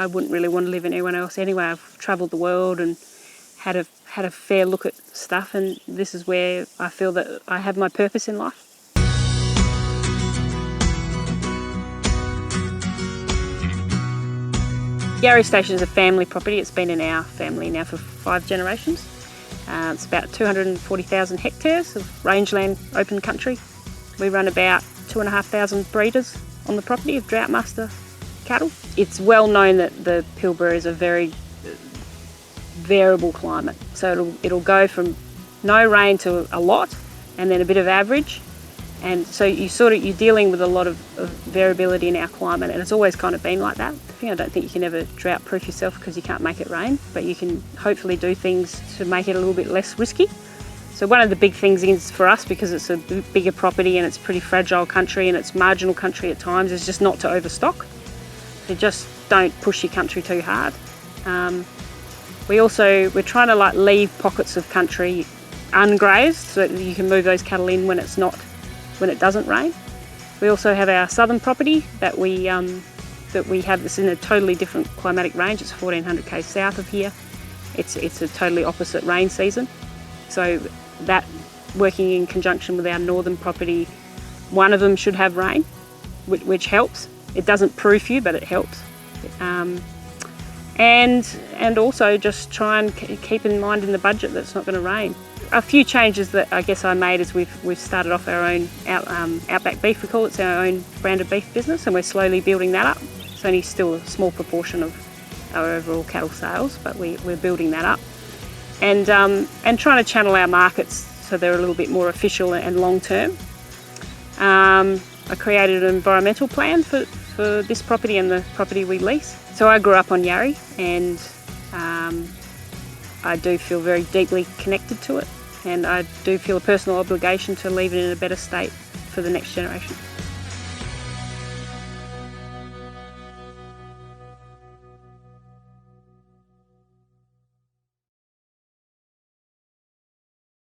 I wouldn't really want to live anywhere else anyway. I've travelled the world and had a fair look at stuff, and this is where I feel that I have my purpose in life. Yarrie Station is a family property. It's been in our family now for 5 generations. It's about 240,000 hectares of rangeland open country. We run about 2,500 breeders on the property of drought master cattle. It's well known that the Pilbara is a very variable climate. So it'll go from no rain to a lot, and then a bit of average. And so you're dealing with a lot of variability in our climate, and it's always kind of been like that. I don't think you can ever drought proof yourself because you can't make it rain, but you can hopefully do things to make it a little bit less risky. So one of the big things is for us, because it's a bigger property and it's pretty fragile country and it's marginal country at times, is just not to overstock. So just don't push your country too hard. We're trying to leave pockets of country ungrazed so that you can move those cattle in when it doesn't rain. We also have our southern property that we have. This in a totally different climatic range. It's 1,400 k's south of here. It's a totally opposite rain season. So that, working in conjunction with our northern property, one of them should have rain, which helps. It doesn't proof you, but it helps. And also just try and keep in mind in the budget that it's not going to rain. A few changes that I guess I made is we've started off our own outback beef, we call it. It's our own branded beef business, and we're slowly building that up. It's only still a small proportion of our overall cattle sales, but we're building that up. And trying to channel our markets so they're a little bit more official and long term. I created an environmental plan for this property and the property we lease. So I grew up on Yarrie, and I do feel very deeply connected to it, and I do feel a personal obligation to leave it in a better state for the next generation.